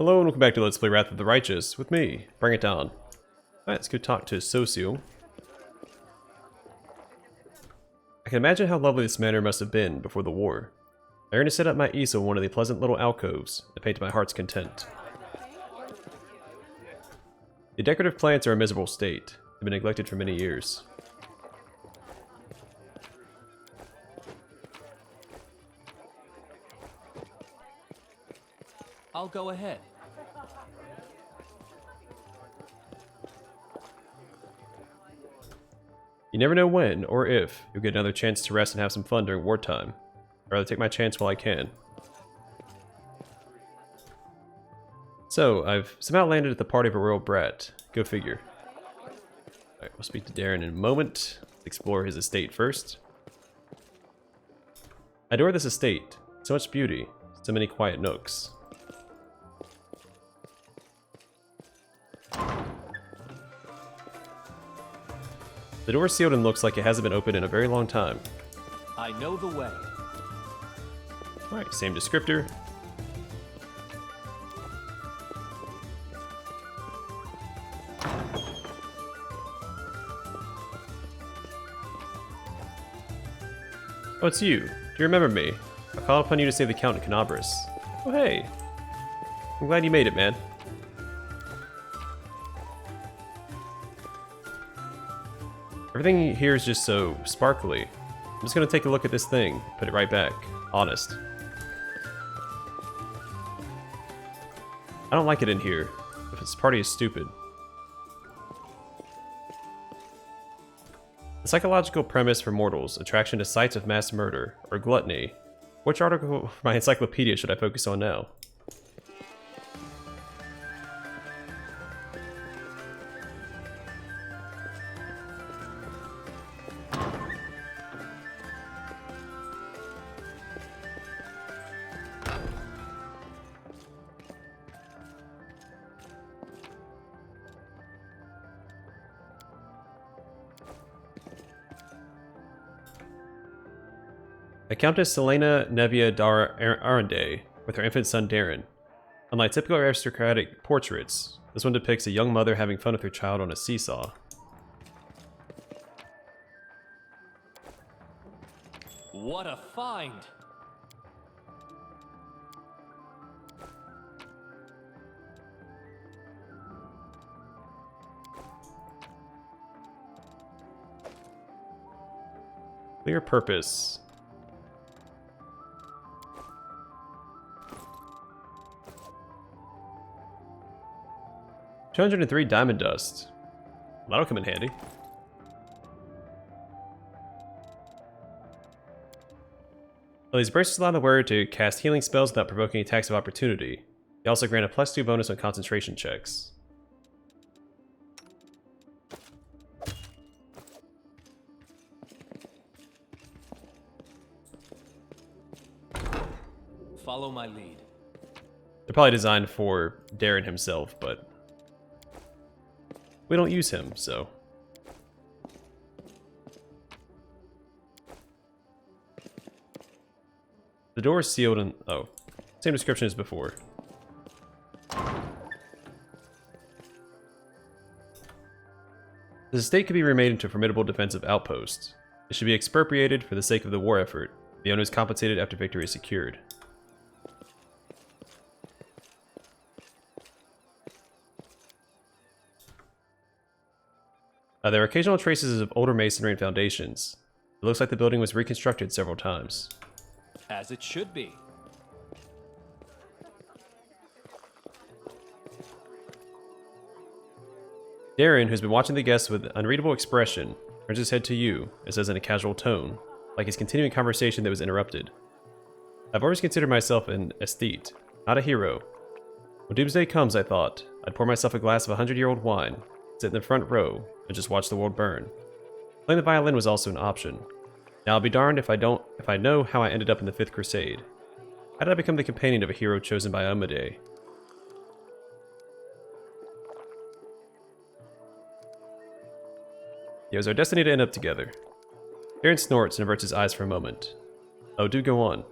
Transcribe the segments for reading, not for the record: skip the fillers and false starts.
Hello and welcome back to Let's Play Wrath of the Righteous with me, Bring It Down. Alright, let's go talk to Socio. I can imagine how lovely this manor must have been before the war. I earned to set up my easel in one of the pleasant little alcoves and paint to my heart's content. The decorative plants are in a miserable state. They've been neglected for many years. I'll go ahead. You never know when, or if, you'll get another chance to rest and have some fun during wartime. I'd rather take my chance while I can. So, I've somehow landed at the party of a royal brat. Go figure. Alright, we'll speak to Daeran in a moment. Let's explore his estate first. I adore this estate. So much beauty. So many quiet nooks. The door is sealed and looks like it hasn't been opened in a very long time. I know the way. Alright, same descriptor. Oh, it's you. Do you remember me? I called upon you to save the Count in Canabris. Oh, hey. I'm glad you made it, man. Everything here is just so sparkly. I'm just gonna take a look at this thing, put it right back. Honest. I don't like it in here. This party is stupid. The psychological premise for mortals, attraction to sites of mass murder, or gluttony. Which article of my encyclopedia should I focus on now? Countess Selena Nevia Dar Arende with her infant son Daeran. Unlike typical aristocratic portraits, this one depicts a young mother having fun with her child on a seesaw. What a find! Clear purpose. 203 diamond dust. That'll come in handy. Well, these bracelets allow the wearer to cast healing spells without provoking attacks of opportunity. They also grant a +2 bonus on concentration checks. Follow my lead. They're probably designed for Daeran himself, but we don't use him, so. The door is sealed and, oh, same description as before. This estate could be remade into a formidable defensive outpost. It should be expropriated for the sake of the war effort. The owner is compensated after victory is secured. There are occasional traces of older masonry and foundations. It looks like the building was reconstructed several times. As it should be. Daeran, who's been watching the guests with unreadable expression, turns his head to you and says in a casual tone, like he's continuing a conversation that was interrupted. I've always considered myself an aesthete, not a hero. When doomsday comes, I thought, I'd pour myself a glass of 100-year-old wine, sit in the front row, and just watch the world burn. Playing the violin was also an option. Now I'll be darned if I know how I ended up in the 5th Crusade. How did I become the companion of a hero chosen by Amadei? It was our destiny to end up together. Daeran snorts and averts his eyes for a moment. Oh, do go on.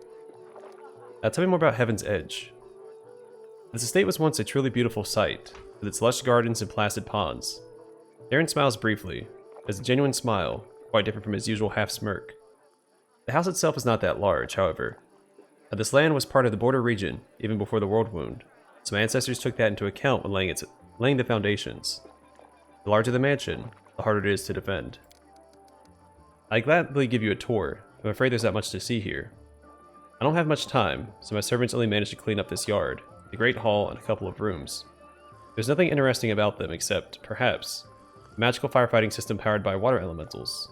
Tell me more about Heaven's Edge. This estate was once a truly beautiful sight, with its lush gardens and placid ponds. Daeran smiles briefly, has a genuine smile, quite different from his usual half-smirk. The house itself is not that large, however. This land was part of the border region, even before the World Wound, so my ancestors took that into account when laying the foundations. The larger the mansion, the harder it is to defend. I'd gladly give you a tour. I'm afraid there's not much to see here. I don't have much time, so my servants only managed to clean up this yard, the great hall, and a couple of rooms. There's nothing interesting about them except, perhaps, a magical firefighting system powered by water elementals.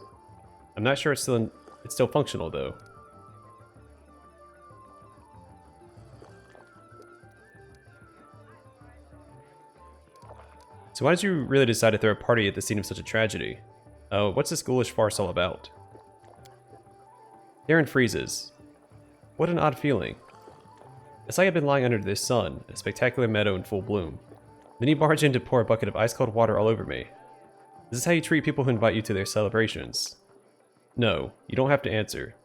I'm not sure it's still functional, though. So why did you really decide to throw a party at the scene of such a tragedy? What's this ghoulish farce all about? Daeran freezes. What an odd feeling. It's like I've been lying under this sun, a spectacular meadow in full bloom. Then you barge in to pour a bucket of ice-cold water all over me. Is this how you treat people who invite you to their celebrations? No, you don't have to answer.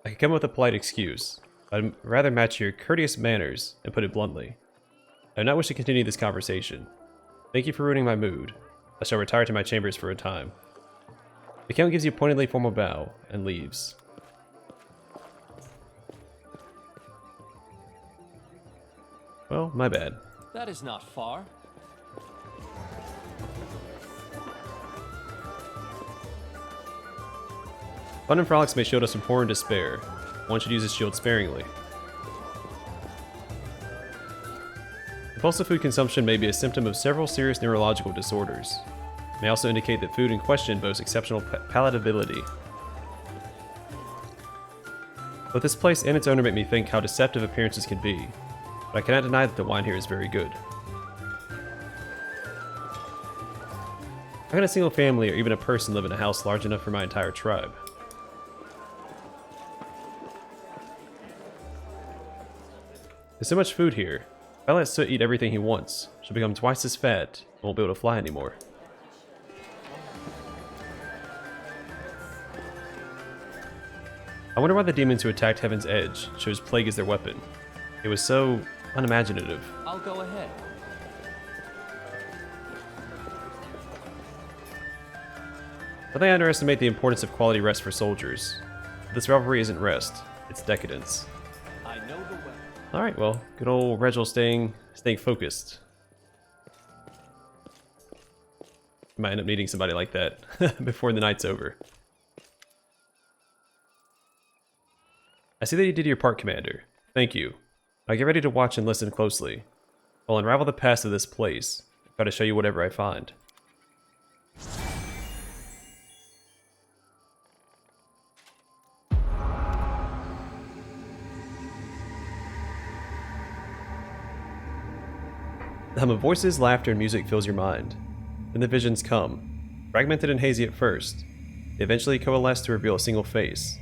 I could come up with a polite excuse, but I'd rather match your courteous manners and put it bluntly. I do not wish to continue this conversation. Thank you for ruining my mood. I shall retire to my chambers for a time. The Count gives you a pointedly formal bow and leaves. Well, my bad. That is not far. Fun and frolics may shield us from horror and despair. One should use his shield sparingly. Compulsive food consumption may be a symptom of several serious neurological disorders. It may also indicate that food in question boasts exceptional palatability. Both this place and its owner make me think how deceptive appearances can be, but I cannot deny that the wine here is very good. How can a single family or even a person live in a house large enough for my entire tribe? There's so much food here. If I let Soot eat everything he wants, she'll become twice as fat and won't be able to fly anymore. I wonder why the demons who attacked Heaven's Edge chose plague as their weapon. It was so unimaginative. I'll go ahead. I think I underestimate the importance of quality rest for soldiers. This revelry isn't rest, it's decadence. I know the way. Alright, well, good old Regil staying focused. Might end up needing somebody like that before the night's over. I see that you did your part, Commander. Thank you. Now get ready to watch and listen closely. I'll unravel the past of this place. Try to show you whatever I find. The hum of voices, laughter, and music fills your mind. Then the visions come. Fragmented and hazy at first, they eventually coalesce to reveal a single face.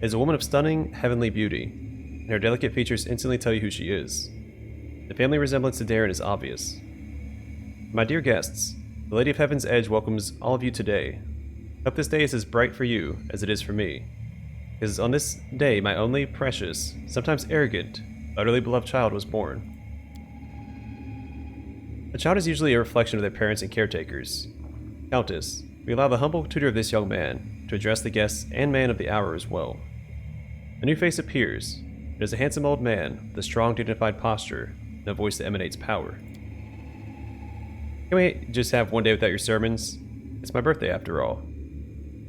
It is a woman of stunning, heavenly beauty, and her delicate features instantly tell you who she is. The family resemblance to Daeran is obvious. My dear guests, the Lady of Heaven's Edge welcomes all of you today. Hope this day is as bright for you as it is for me. Because on this day, my only precious, sometimes arrogant, utterly beloved child was born. A child is usually a reflection of their parents and caretakers. Countess, we allow the humble tutor of this young man to address the guests and man of the hour as well. A new face appears. It is a handsome old man with a strong, dignified posture and a voice that emanates power. Can we just have one day without your sermons? It's my birthday after all.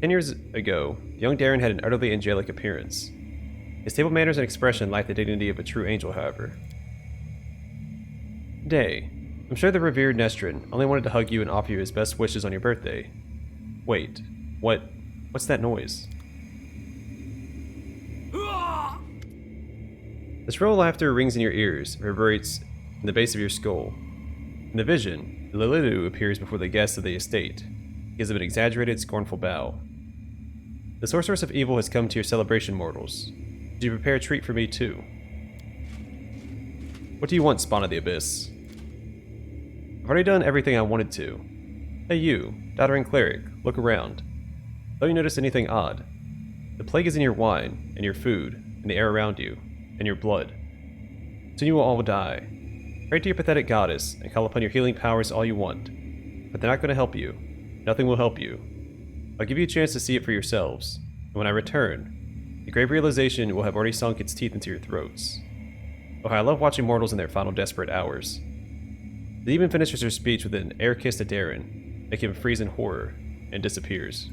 10 years ago, young Daeran had an utterly angelic appearance. His table manners and expression lacked the dignity of a true angel, however. Day. I'm sure the revered Nestrin only wanted to hug you and offer you his best wishes on your birthday. Wait, what's that noise? The shrill laughter rings in your ears, reverberates in the base of your skull. In the vision, Lililu appears before the guests of the estate. He gives them an exaggerated, scornful bow. The sorceress of evil has come to your celebration, mortals. Did you prepare a treat for me too? What do you want, Spawn of the Abyss? I've already done everything I wanted to. Hey you, doddering cleric, look around. Don't you notice anything odd? The plague is in your wine, and your food, and the air around you, and your blood. Soon you will all die. Pray to your pathetic goddess and call upon your healing powers all you want, but they're not going to help you. Nothing will help you. I'll give you a chance to see it for yourselves, and when I return, the grave realization will have already sunk its teeth into your throats. Oh, how I love watching mortals in their final desperate hours. The demon finishes her speech with an air kiss to Daeran, making him freeze in horror, and disappears.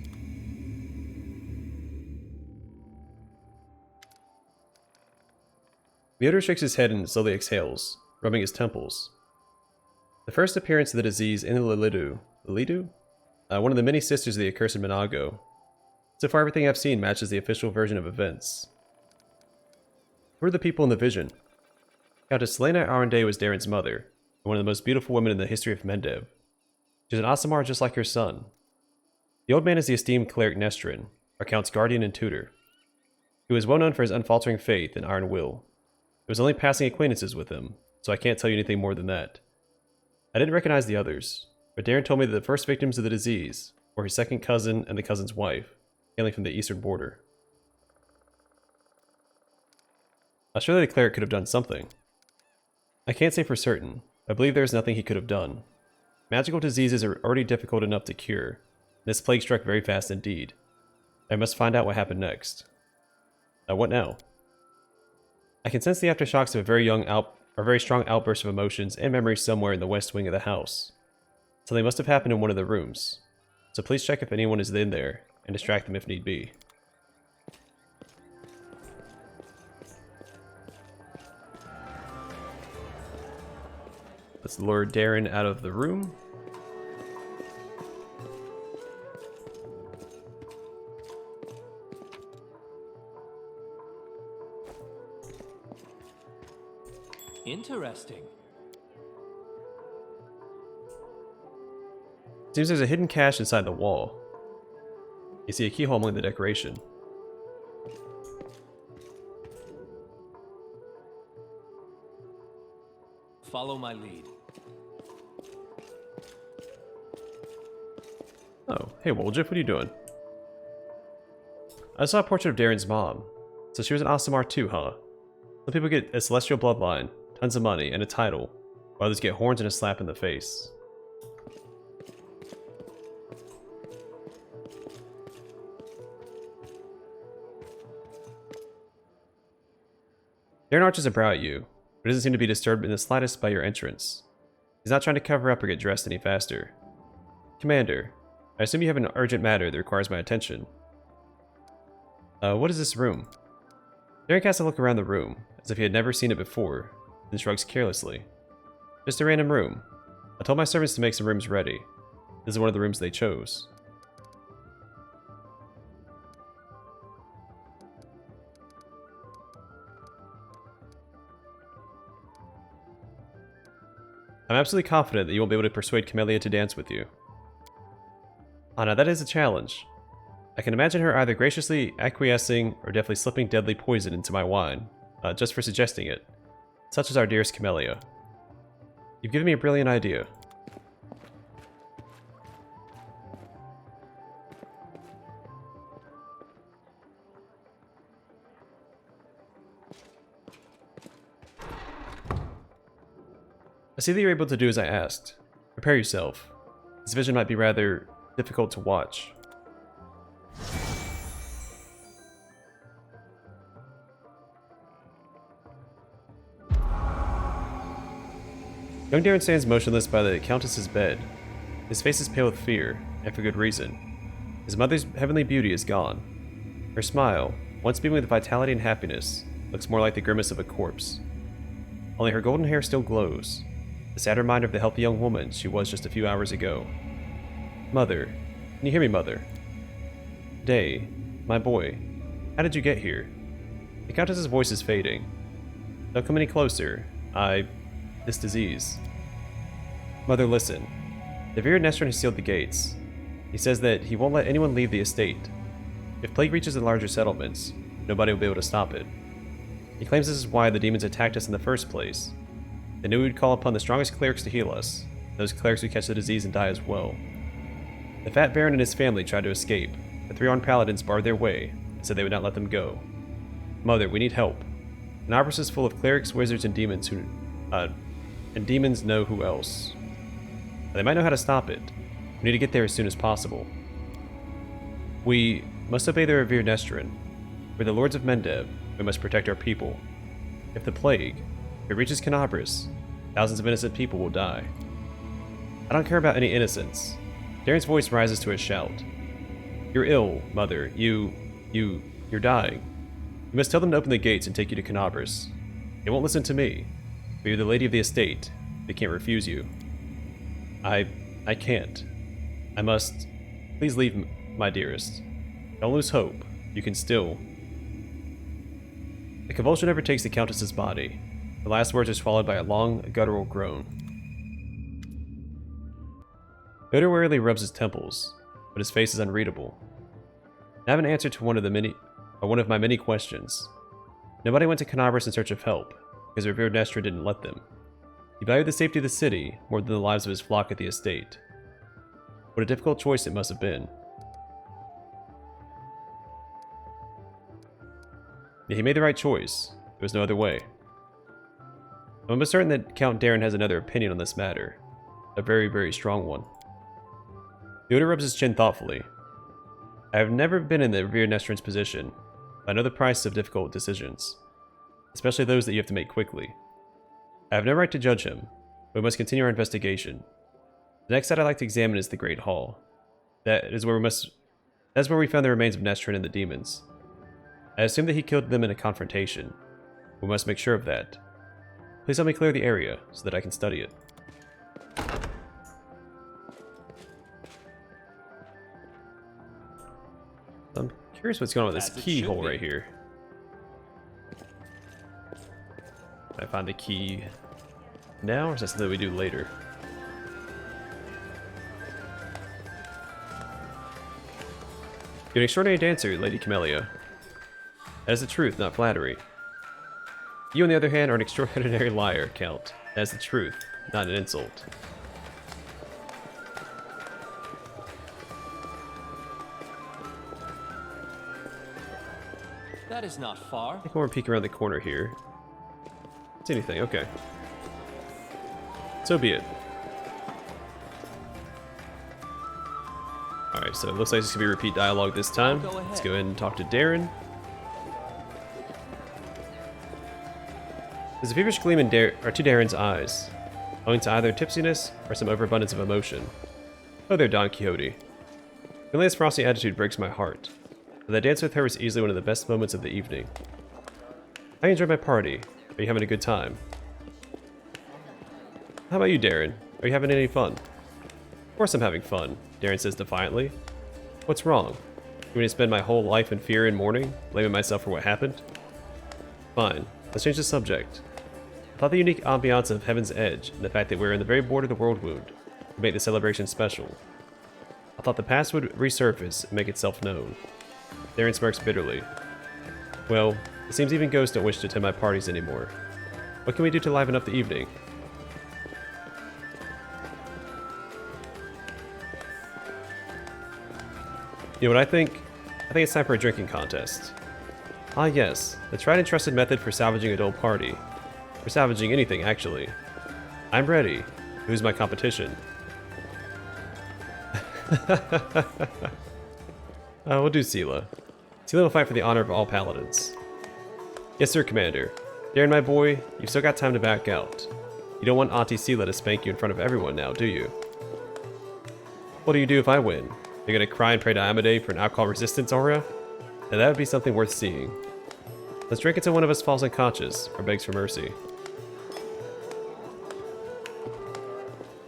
Myodor shakes his head and slowly exhales, rubbing his temples. The first appearance of the disease in the Lilidu? One of the many sisters of the accursed Minago. So far, everything I've seen matches the official version of events. Who are the people in the vision? Countess Selena Arende was Daeran's mother, and one of the most beautiful women in the history of Mendev. She's an Aasimar just like her son. The old man is the esteemed cleric Nestrin, our count's guardian and tutor. He was well known for his unfaltering faith and iron will. It was only passing acquaintances with him, so I can't tell you anything more than that. I didn't recognize the others, but Daeran told me that the first victims of the disease were his second cousin and the cousin's wife, hailing from the eastern border. Surely the cleric could have done something. I can't say for certain, but I believe there is nothing he could have done. Magical diseases are already difficult enough to cure, and this plague struck very fast indeed. I must find out what happened next. What now? I can sense the aftershocks of a very strong outburst of emotions and memories somewhere in the west wing of the house. Something must have happened in one of the rooms, so please check if anyone is in there and distract them if need be. Let's lure Daeran out of the room. Interesting. Seems there's a hidden cache inside the wall. You see a keyhole among the decoration. Follow my lead. Oh, hey Woljif, what are you doing? I saw a portrait of Daeran's mom. So she was an Aasimar too, huh? Some people get a celestial bloodline, tons of money, and a title, while others get horns and a slap in the face. Daeran arches a brow at you, but doesn't seem to be disturbed in the slightest by your entrance. He's not trying to cover up or get dressed any faster. Commander, I assume you have an urgent matter that requires my attention. What is this room? Daeran casts a look around the room, as if he had never seen it before, then shrugs carelessly. Just a random room. I told my servants to make some rooms ready. This is one of the rooms they chose. I'm absolutely confident that you won't be able to persuade Camellia to dance with you. Ah, now that is a challenge. I can imagine her either graciously acquiescing or definitely slipping deadly poison into my wine, just for suggesting it. Such as our dearest Camellia. You've given me a brilliant idea. I see that you're able to do as I asked. Prepare yourself. This vision might be rather difficult to watch. Young Daeran stands motionless by the Countess's bed. His face is pale with fear, and for good reason. His mother's heavenly beauty is gone. Her smile, once beaming with vitality and happiness, looks more like the grimace of a corpse. Only her golden hair still glows, a sad reminder of the healthy young woman she was just a few hours ago. Mother, can you hear me, Mother? Day, my boy, how did you get here? The Countess's voice is fading. Don't come any closer. This disease. Mother, listen. The Vira Nestron has sealed the gates. He says that he won't let anyone leave the estate. If plague reaches the larger settlements, nobody will be able to stop it. He claims this is why the demons attacked us in the first place. They knew we would call upon the strongest clerics to heal us, those clerics who catch the disease and die as well. The Fat Baron and his family tried to escape, but 3 armed paladins barred their way and said they would not let them go. Mother, we need help. An office is full of clerics, wizards, and demons who and demons know who else. They might know how to stop it. We need to get there as soon as possible. We must obey the revered Nestrin. We're the lords of Mendev. We must protect our people. If the plague, if it reaches Canabris, thousands of innocent people will die. I don't care about any innocence. Daeran's voice rises to a shout. You're ill, Mother. You're dying. You must tell them to open the gates and take you to Canabris. They won't listen to me. But you're the lady of the estate. They can't refuse you. I can't. I must. Please leave, my dearest. Don't lose hope. You can still. The convulsion overtakes the Countess's body. The last words are swallowed by a long, guttural groan. Yoda wearily rubs his temples, but his face is unreadable. I have an answer to one of my many questions. Nobody went to Canabris in search of help, because revered Nestra didn't let them. He valued the safety of the city more than the lives of his flock at the estate. What a difficult choice it must have been. Yet he made the right choice. There was no other way. I'm almost certain that Count Daeran has another opinion on this matter. A very, very strong one. Yoda rubs his chin thoughtfully. I have never been in the revered Nestrin's position, but I know the price of difficult decisions, especially those that you have to make quickly. I have no right to judge him, but we must continue our investigation. The next site I'd like to examine is the Great Hall. That's where we found the remains of Nestrin and the demons. I assume that he killed them in a confrontation. We must make sure of that. Please help me clear the area so that I can study it. I'm curious what's going on with this keyhole right here. Can I find the key now, or is that something we do later? You're an extraordinary dancer, Lady Camellia. That is the truth, not flattery. You, on the other hand, are an extraordinary liar, Count. That is the truth, not an insult. That is not far. I think I want to peek around the corner here. See anything? Okay. So be it. Alright, so it looks like this could be repeat dialogue this time. Let's go ahead and talk to Daeran. There's a feverish gleam in Daeran's eyes, owing to either tipsiness or some overabundance of emotion. Oh there, Don Quixote. Camelia's frosty attitude breaks my heart, but that dance with her was easily one of the best moments of the evening. I enjoyed my party. Are you having a good time? How about you, Daeran? Are you having any fun? Of course I'm having fun, Daeran says defiantly. What's wrong? You want to spend my whole life in fear and mourning, blaming myself for what happened? Fine, let's change the subject. I thought the unique ambiance of Heaven's Edge and the fact that we're in the very border of the world wound would make the celebration special. I thought the past would resurface and make itself known. Daeran smirks bitterly. Well, it seems even ghosts don't wish to attend my parties anymore. What can we do to liven up the evening? You know what I think? I think it's time for a drinking contest. Ah yes, the tried and trusted method for salvaging a dull party. For salvaging anything, actually. I'm ready. Who's my competition? We'll do Sela. Sela will fight for the honor of all paladins. Yes sir, Commander. Daeran, my boy, you've still got time to back out. You don't want Auntie Sela to spank you in front of everyone now, do you? What do you do if I win? You're gonna cry and pray to Amade for an alcohol resistance aura? Now that would be something worth seeing. Let's drink until one of us falls unconscious or begs for mercy.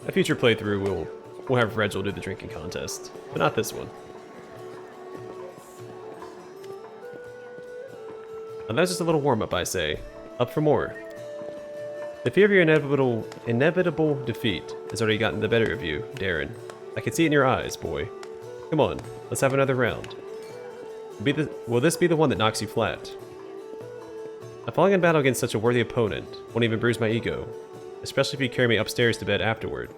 A future playthrough we'll have Regil do the drinking contest, but not this one. And that's just a little warm-up, I say. Up for more. The fear of your inevitable defeat has already gotten the better of you, Daeran. I can see it in your eyes, boy. Come on, let's have another round. Will this be the one that knocks you flat? Falling in battle against such a worthy opponent won't even bruise my ego, especially if you carry me upstairs to bed afterward.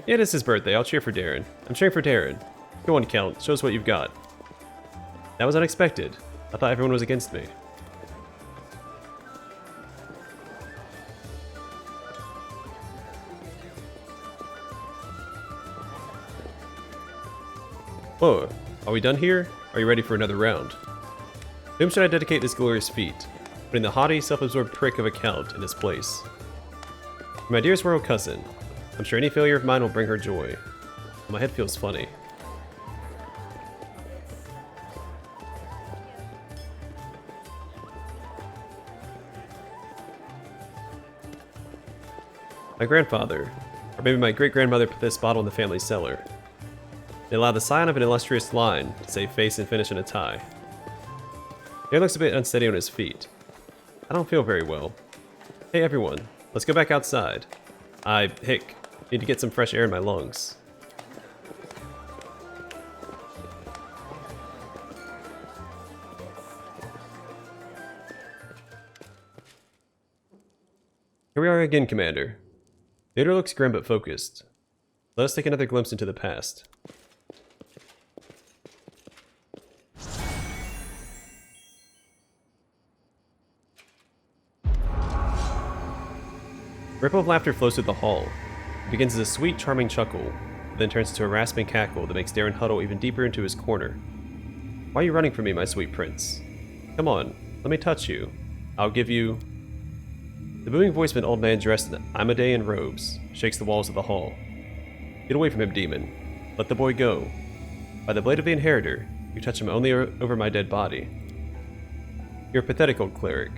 Yeah, it is his birthday. I'll cheer for Daeran. I'm cheering for Daeran. Go on, Count. Show us what you've got. That was unexpected. I thought everyone was against me. Whoa, are we done here? Are you ready for another round? To whom should I dedicate this glorious feat, putting the haughty, self-absorbed prick of a count in his place? For my dearest royal cousin, I'm sure any failure of mine will bring her joy. My head feels funny. My grandfather, or maybe my great-grandmother, put this bottle in the family cellar. They allowed the scion of an illustrious line to save face and finish in a tie. Daeran looks a bit unsteady on his feet. I don't feel very well. Hey everyone, let's go back outside. Hick, need to get some fresh air in my lungs. Here we are again, Commander. Theodore looks grim but focused. Let us take another glimpse into the past. A ripple of laughter flows through the hall. It begins as a sweet, charming chuckle, then turns into a rasping cackle that makes Daeran huddle even deeper into his corner. Why are you running from me, my sweet prince? Come on, let me touch you. I'll give you... The booming voice of an old man dressed in Amadean robes shakes the walls of the hall. Get away from him, demon. Let the boy go. By the blade of the inheritor, you touch him only over my dead body. You're a pathetic old cleric.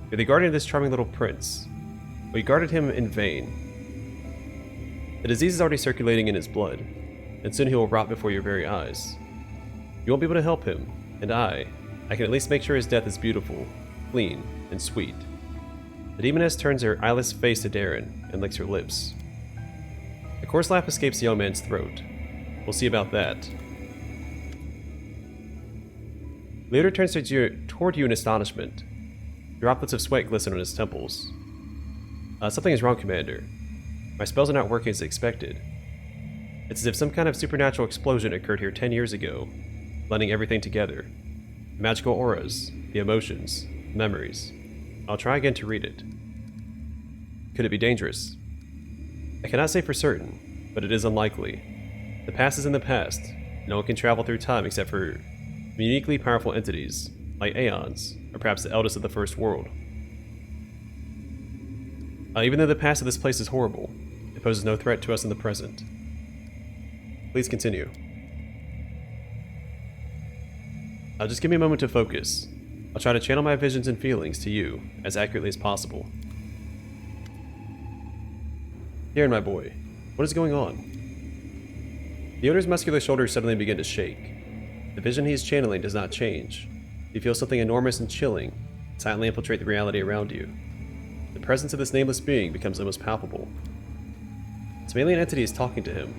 You're the guardian of this charming little prince. But you guarded him in vain. The disease is already circulating in his blood, and soon he will rot before your very eyes. You won't be able to help him, and I can at least make sure his death is beautiful, clean, and sweet. The demoness turns her eyeless face to Daeran and licks her lips. A coarse laugh escapes the young man's throat. We'll see about that. Leader turns toward you in astonishment. Droplets of sweat glisten on his temples. Something is wrong, Commander. My spells are not working as expected. It's as if some kind of supernatural explosion occurred here 10 years ago, blending everything together. The magical auras, the emotions, memories. I'll try again to read it. Could it be dangerous? I cannot say for certain, but it is unlikely. The past is in the past. No one can travel through time except for uniquely powerful entities, like Aeons, or perhaps the eldest of the First World. Even though the past of this place is horrible, it poses no threat to us in the present. Please continue. Just give me a moment to focus. I'll try to channel my visions and feelings to you as accurately as possible. Daeran, my boy, what is going on? The owner's muscular shoulders suddenly begin to shake. The vision he is channeling does not change. You feel something enormous and chilling silently infiltrate the reality around you. The presence of this nameless being becomes almost palpable. Some alien entity is talking to him.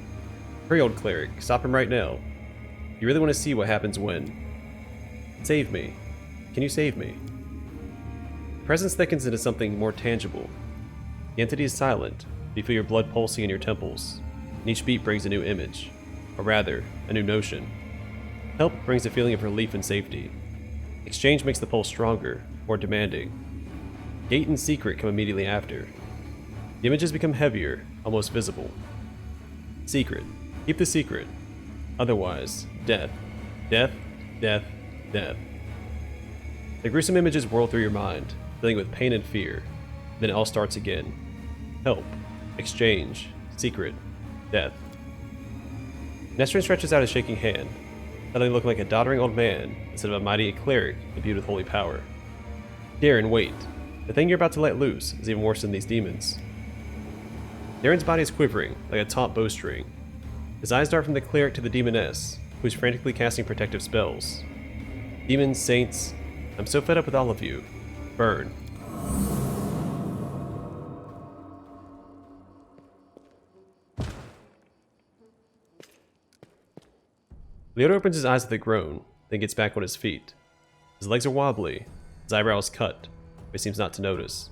Hurry, old cleric, stop him right now. You really want to see what happens when... Save me. Can you save me? The presence thickens into something more tangible. The entity is silent. You feel your blood pulsing in your temples, and each beat brings a new image, or rather, a new notion. Help brings a feeling of relief and safety. Exchange makes the pulse stronger, more demanding. Gate and secret come immediately after. The images become heavier, almost visible. Secret. Keep the secret. Otherwise, death. Death, death, death. The gruesome images whirl through your mind, filling with pain and fear. Then it all starts again. Help. Exchange. Secret. Death. Nestrin stretches out his shaking hand, suddenly looking like a doddering old man instead of a mighty cleric imbued with holy power. Daeran, wait. The thing you're about to let loose is even worse than these demons. Daeran's body is quivering, like a taut bowstring. His eyes dart from the cleric to the demoness, who's frantically casting protective spells. Demons, saints, I'm so fed up with all of you. Burn. Leoto opens his eyes with a groan, then gets back on his feet. His legs are wobbly, his eyebrows cut, but he seems not to notice.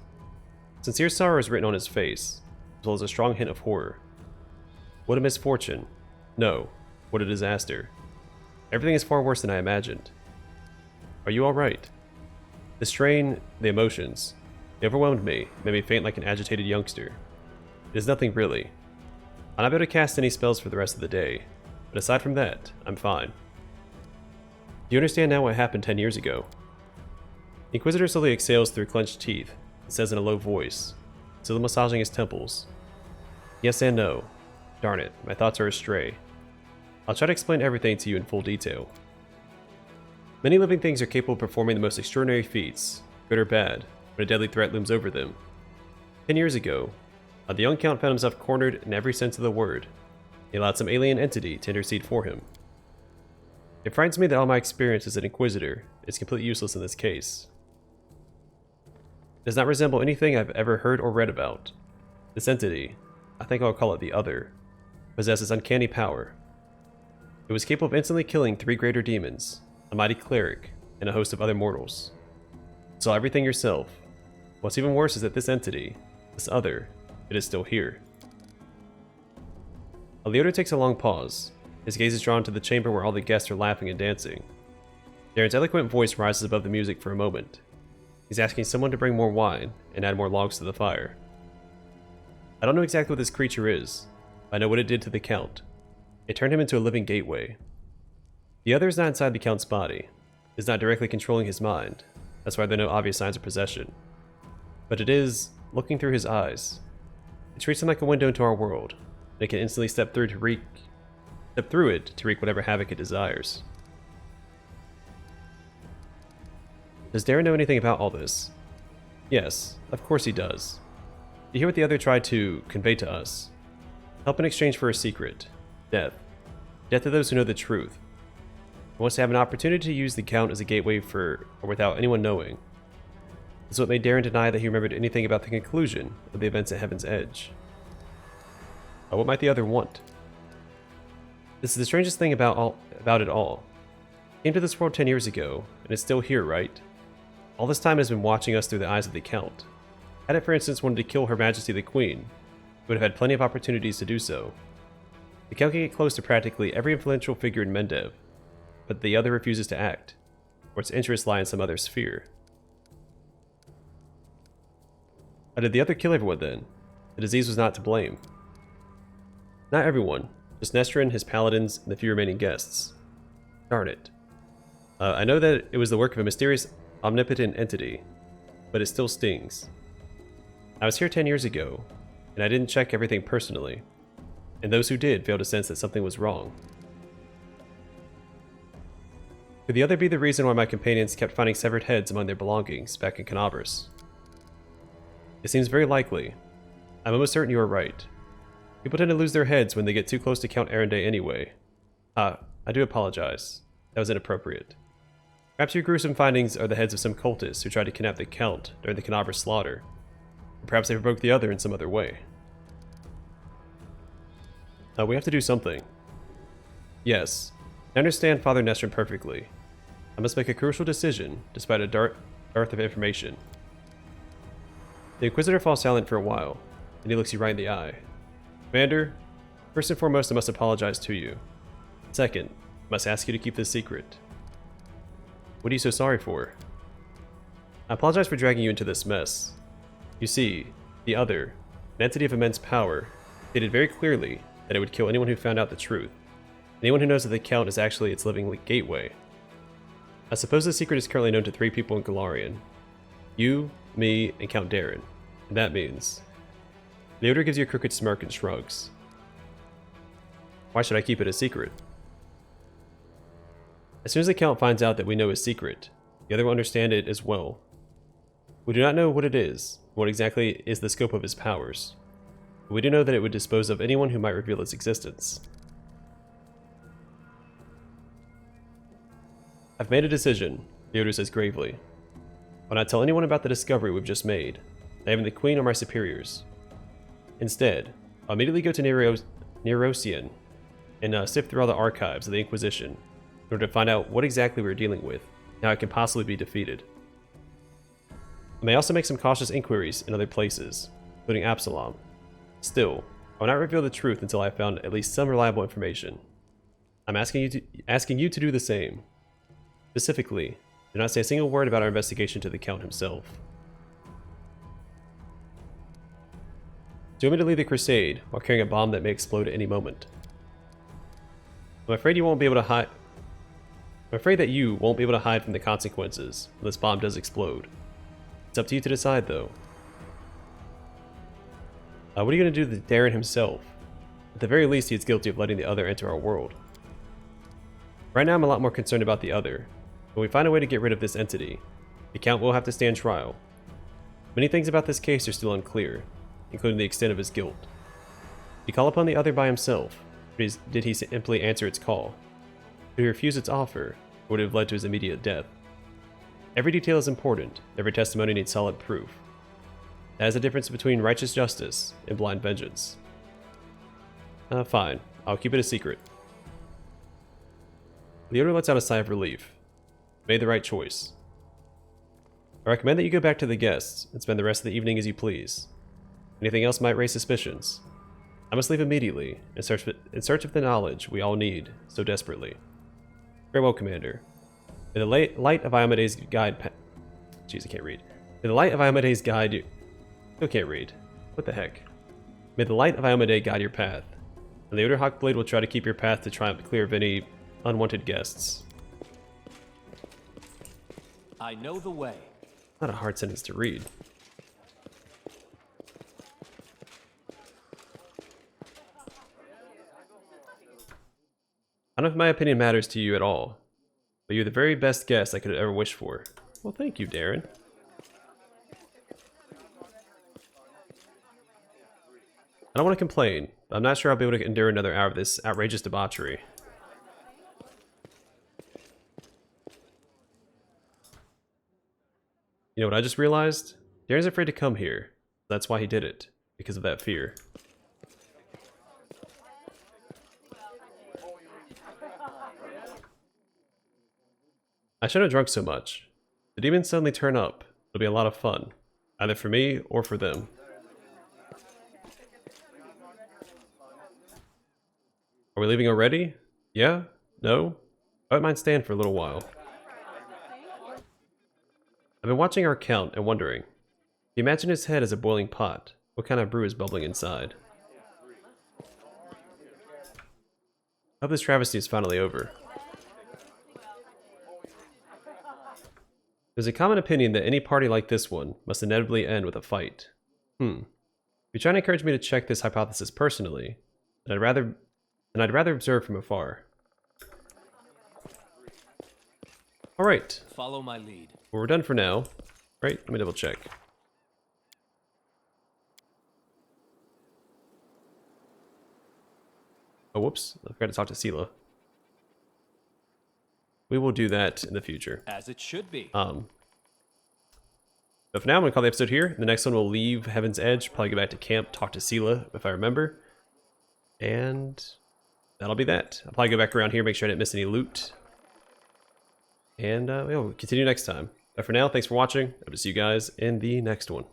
Sincere sorrow is written on his face, as well as a strong hint of horror. What a misfortune. No, what a disaster. Everything is far worse than I imagined. Are you alright? The strain, the emotions, they overwhelmed me, made me faint like an agitated youngster. It is nothing really. I'll not be able to cast any spells for the rest of the day. but aside from that, I'm fine. Do you understand now what happened 10 years ago? The Inquisitor slowly exhales through clenched teeth and says in a low voice, still massaging his temples. Yes and no. Darn it, my thoughts are astray. I'll try to explain everything to you in full detail. Many living things are capable of performing the most extraordinary feats, good or bad, when a deadly threat looms over them. 10 years ago, the young Count found himself cornered in every sense of the word. He allowed some alien entity to intercede for him. It frightens me that all my experience as an Inquisitor is completely useless in this case. It does not resemble anything I've ever heard or read about. This entity, I think I'll call it the Other, possesses uncanny power. It was capable of instantly killing 3 greater demons, a mighty cleric, and a host of other mortals. You saw everything yourself. What's even worse is that this entity, this Other, it is still here. Leota takes a long pause. His gaze is drawn to the chamber where all the guests are laughing and dancing. Daeran's eloquent voice rises above the music for a moment. He's asking someone to bring more wine and add more logs to the fire. I don't know exactly what this creature is, but I know what it did to the Count. It turned him into a living gateway. The Other is not inside the Count's body. It is not directly controlling his mind. That's why there are no obvious signs of possession. But it is looking through his eyes. It treats him like a window into our world. It can instantly step through it to wreak whatever havoc it desires. Does Daeran know anything about all this? Yes, of course he does. You hear what the Other tried to convey to us. Help in exchange for a secret. Death. Death to those who know the truth. He wants to have an opportunity to use the Count as a gateway for or without anyone knowing. This is what made Daeran deny that he remembered anything about the conclusion of the events at Heaven's Edge. What might the Other want? This is the strangest thing about it all. It came to this world 10 years ago, and it's still here, right? All this time it has been watching us through the eyes of the Count. Had it, for instance, wanted to kill Her Majesty the Queen, it would have had plenty of opportunities to do so. The Count can get close to practically every influential figure in Mendev, but the Other refuses to act, or its interests lie in some other sphere. How did the Other kill everyone then? The disease was not to blame. Not everyone, just Nestrin, his paladins, and the few remaining guests. Darn it. I know that it was the work of a mysterious, omnipotent entity, but it still stings. I was here 10 years ago, and I didn't check everything personally, and those who did failed to sense that something was wrong. Could the Other be the reason why my companions kept finding severed heads among their belongings back in Canabras? It seems very likely. I'm almost certain you are right. People tend to lose their heads when they get too close to Count Arendae anyway. I do apologize. That was inappropriate. Perhaps your gruesome findings are the heads of some cultists who tried to kidnap the Count during the Canabras slaughter. Or perhaps they provoked the Other in some other way. We have to do something. Yes, I understand Father Nestrin perfectly. I must make a crucial decision, despite a dearth of information. The Inquisitor falls silent for a while, and he looks you right in the eye. Commander, first and foremost I must apologize to you. Second, I must ask you to keep this secret. What are you so sorry for? I apologize for dragging you into this mess. You see, the Other, an entity of immense power, stated very clearly that it would kill anyone who found out the truth. Anyone who knows that the Count is actually its living gateway. I suppose the secret is currently known to 3 people in Golarion. You, me, and Count Daeran. And that means... The Other gives you a crooked smirk and shrugs. Why should I keep it a secret? As soon as the Count finds out that we know his secret, the Other will understand it as well. We do not know what it is, what exactly is the scope of his powers. But we do know that it would dispose of anyone who might reveal its existence. I've made a decision, the Other says gravely. I'll not tell anyone about the discovery we've just made, not even the Queen or my superiors. Instead, I'll immediately go to Nerosian and sift through all the archives of the Inquisition in order to find out what exactly we're dealing with and how it can possibly be defeated. I may also make some cautious inquiries in other places, including Absalom. Still, I will not reveal the truth until I have found at least some reliable information. I'm asking you to do the same. Specifically, do not say a single word about our investigation to the Count himself. Do you want me to lead the crusade while carrying a bomb that may explode at any moment? I'm afraid you won't be able to hide. I'm afraid that you won't be able to hide from the consequences when this bomb does explode. It's up to you to decide, though. What are you going to do to Daeran himself? At the very least, he is guilty of letting the other enter our world. Right now, I'm a lot more concerned about the other. When we find a way to get rid of this entity, the Count will have to stand trial. Many things about this case are still unclear, including the extent of his guilt. Did he call upon the other by himself, or did he simply answer its call? Did he refuse its offer, or would it have led to his immediate death? Every detail is important, every testimony needs solid proof. That is the difference between righteous justice and blind vengeance. Fine, I'll keep it a secret. Leota lets out a sigh of relief. Made the right choice. I recommend that you go back to the guests and spend the rest of the evening as you please. Anything else might raise suspicions. I must leave immediately in search of the knowledge we all need so desperately. Farewell, Commander. May the light of Iomede's guide Jeez, I can't read. May the light of Iomede's guide you... Still can't read. What the heck? May the light of Iomede guide your path. And the Odorhawk Blade will try to keep your path to triumph clear of any unwanted guests. I know the way. Not a hard sentence to read. I don't know if my opinion matters to you at all, but you're the very best guest I could ever wish for. Well, thank you, Daeran. I don't want to complain, but I'm not sure I'll be able to endure another hour of this outrageous debauchery. You know what I just realized? Daeran's afraid to come here. That's why he did it, because of that fear. I shouldn't have drunk so much. The demons suddenly turn up. It'll be a lot of fun, either for me or for them. Are we leaving already? Yeah? No? I wouldn't mind staying for a little while. I've been watching our Count and wondering, if you imagine his head as a boiling pot, what kind of brew is bubbling inside? I hope this travesty is finally over. There's a common opinion that any party like this one must inevitably end with a fight. If you're trying to encourage me to check this hypothesis personally, then I'd rather observe from afar. Alright. Follow my lead. Well, we're done for now. Right, let me double check. Oh, whoops. I forgot to talk to Sela. We will do that in the future. As it should be. But for now, I'm going to call the episode here. The next one we'll leave Heaven's Edge, probably go back to camp, talk to Sela, if I remember. And that'll be that. I'll probably go back around here, make sure I didn't miss any loot. And we'll continue next time. But for now, thanks for watching. I hope to see you guys in the next one.